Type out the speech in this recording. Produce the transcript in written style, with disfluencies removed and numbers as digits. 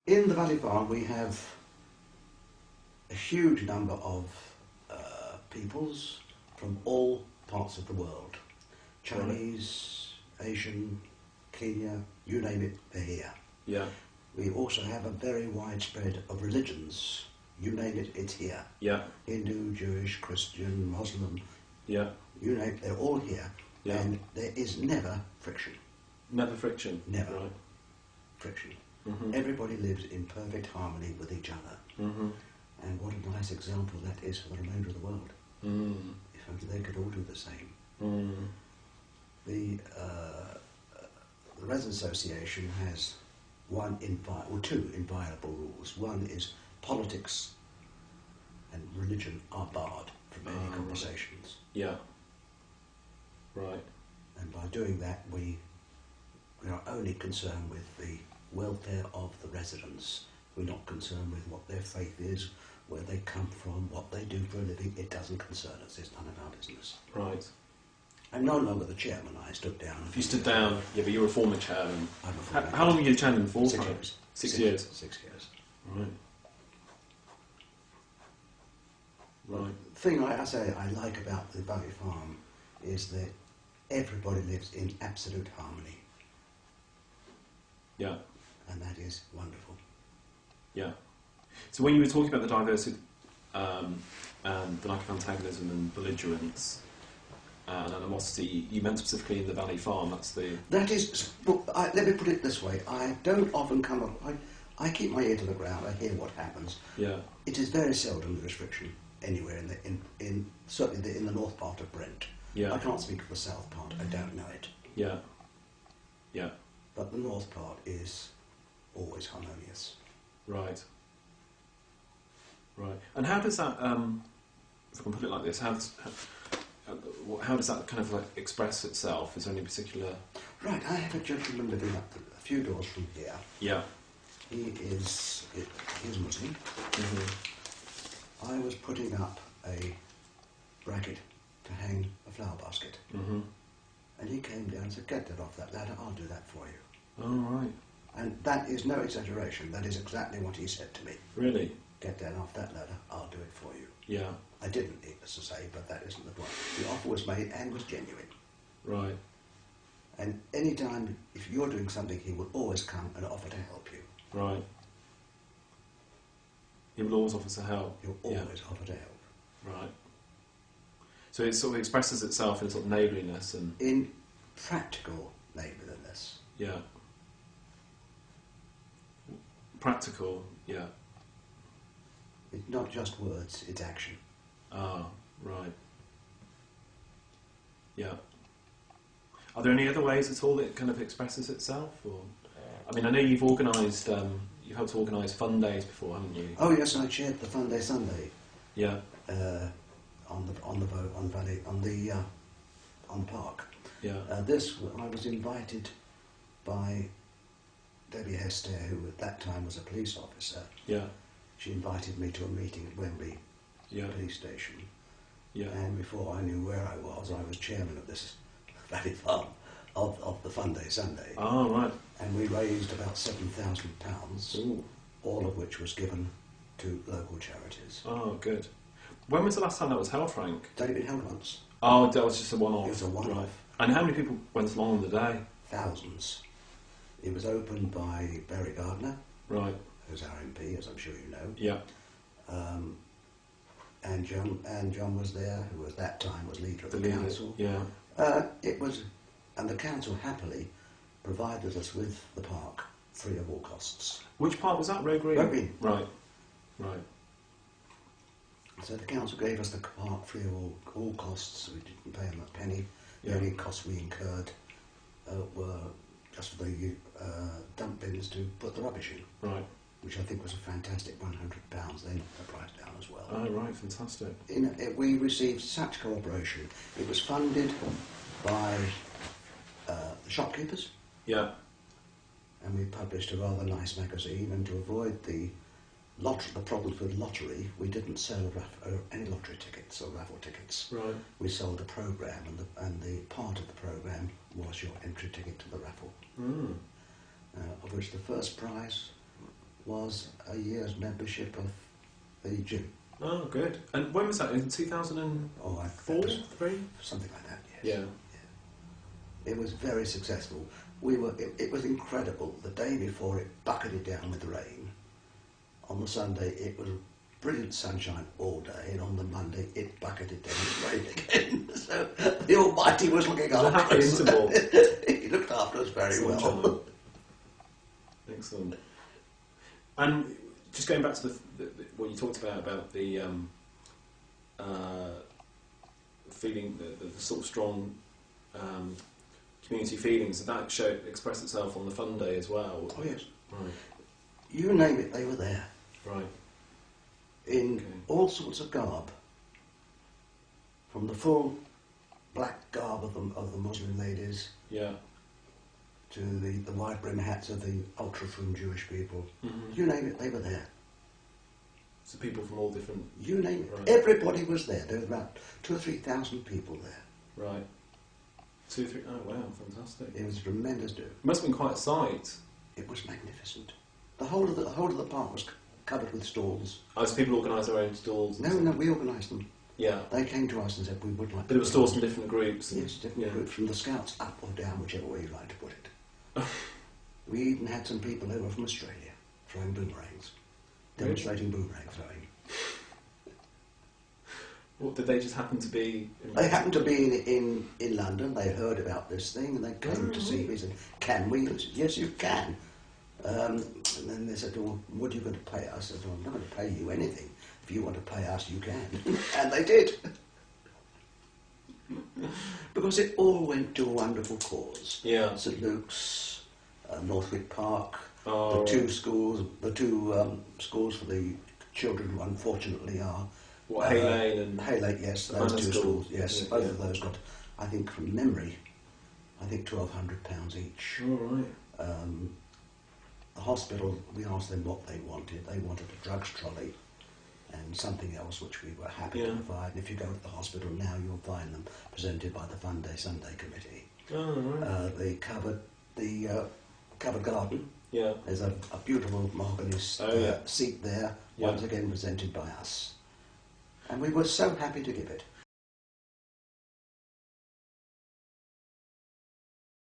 In the Valley Farm we have a huge number of peoples from all parts of the world. Chinese, Asian, Kenya, you name it, they're here. Yeah. We also have a very wide spread of religions. You name it, it's here. Yeah. Hindu, Jewish, Christian, Muslim. Yeah. You name it, they're all here. Yeah. And there is never friction. Never friction. Never. Right. Friction. Mm-hmm. Everybody lives in perfect harmony with each other. Mm-hmm. And what a nice example that is for the remainder of the world. Mm. If only they could all do the same. Mm. The Residents Association has two inviolable rules. One is politics and religion are barred from any conversations. Yeah. Right. And by doing that, we are only concerned with the welfare of the residents. We're not concerned with what their faith is, where they come from, what they do for a living. It doesn't concern us. It's none of our business. Right. I'm no longer the chairman. I stood down. You stood down, yeah, but you were a former chairman. I'm a former How long were you the chairman for? 6 years. 6 years. 6 years. Right. Right. The thing I like about the Valley Farm is that everybody lives in absolute harmony, Yeah. and that is wonderful. Yeah. So when you were talking about the diversity and the lack of antagonism and belligerence and animosity, you meant specifically in the Valley Farm. That is, let me put it this way, I don't often come up, I keep my ear to the ground, I hear what happens. Yeah. It is very seldom there is friction anywhere certainly in the north part of Brent. Yeah. I can't speak of the south part, I don't know it. Yeah. Yeah. But the north part is always harmonious. Right. Right. And how does that, if I can put it like this, how does that kind of like express itself? Is there any particular... Right, I have a gentleman living up a few doors from here. Yeah. He's Muslim. Mm-hmm. I was putting up a bracket to hang a flower basket. Mm-hmm. And he came down and said, "Get that off that ladder, I'll do that for you." Oh, right. And that is no exaggeration, that is exactly what he said to me. Really? "Get that off that ladder, I'll do it for you." Yeah. I didn't, needless to say, but that isn't the point. The offer was made and was genuine. Right. And any time, if you're doing something, he will always come and offer to help you. Right. He will always offer to help. He'll always offer to help. Right. So it sort of expresses itself in sort of neighbourliness and... In practical neighbourliness. Yeah. Practical, yeah. It's not just words, it's action. Ah, right. Yeah. Are there any other ways at all that it kind of expresses itself? Or, I mean, I know you've organised, you've helped to organise fun days before, haven't you? Oh yes, I chaired the Fun Day Sunday. Yeah. On the park. Yeah. I was invited by Debbie Hester, who at that time was a police officer. Yeah. She invited me to a meeting at Wembley police station. Yeah. And before I knew where I was chairman of this Valley Farm of the Fun Day Sunday. Oh, right. And we raised about £7,000, all of which was given to local charities. Oh, good. When was the last time that was held, Frank? It's only been held once. Oh, that was just a one-off. It was a one-off. Right. And how many people went along on the day? Thousands. It was opened by Barry Gardner, Right. who's our MP, as I'm sure you know. Yeah. And John was there, who at that time was leader of the leader, council. Yeah. And the council happily provided us with the park free of all costs. Which part was that? Road Green? Road Green. Right. Right. So the council gave us the park free of all costs. We didn't pay them a penny. The Yeah. only costs we incurred were just for the dump bins to put the rubbish in. Right. Which I think was a fantastic £100. They knocked the price down as well. Oh, right, fantastic. We received such cooperation. It was funded by the shopkeepers. Yeah. And we published a rather nice magazine, and to avoid the problems with lottery, we didn't sell any lottery tickets or raffle tickets. Right. We sold a programme, and the part of the programme was your entry ticket to the raffle, of which the first prize was a year's membership of the gym. Oh, good. And when was that? In 2004? Oh, I 3? something like that. Yes. Yeah. It was very successful. It was incredible. The day before it bucketed down with rain. On the Sunday it was brilliant sunshine all day, and on the Monday it bucketed down with rain again. So the Almighty was looking a after happy us. interval. He looked after us very well. Sunshine. Excellent. And just going back to what you talked about the feeling, the sort of strong community feelings, did that express itself on the fun day as well? Oh yes. Right. You name it, they were there. Right. In all sorts of garb. From the full black garb of the Muslim ladies, Yeah. to the wide brim hats of the ultra frum Jewish people. Mm-hmm. You name it, they were there. So people from all different... You name it. Right. Everybody was there. There were about 2,000 or 3,000 people there. Right. 2, 3... Oh, wow, fantastic. It was a tremendous do. It must have been quite a sight. It was magnificent. The whole of the park was covered with stalls. Oh, so people organised their own stalls? No, we organised them. Yeah. They came to us and said we would like. But there were stalls from different groups. Yes, different groups, from the Scouts up or down, whichever way you like to put it. We even had some people over from Australia throwing boomerangs, demonstrating boomerang throwing. What, did they just happen to be... They happened to be in London. They heard about this thing and they came to see me and said, "Can we?" And I said, "Yes, you can." And then they said, "Well, what are you going to pay us?" I said, "Well, I'm not going to pay you anything. If you want to pay us, you can." And they did. Because it all went to a wonderful cause. Yeah. St Luke's, Northwick Park, Oh, the two schools for the children who unfortunately are... What, Hay Lane and... Hay Lane, yes, the those manor two school. schools, yes, Yeah, both yeah. of those got, I think from memory, £1,200 each. All right. The hospital, we asked them what they wanted. They wanted a drugs trolley and something else which we were happy to provide. And if you go to the hospital now, you'll find them presented by the Fun Day Sunday Committee. Oh, right. The covered garden. Yeah. There's a beautiful mahogany seat there, Yeah. once again presented by us. And we were so happy to give it.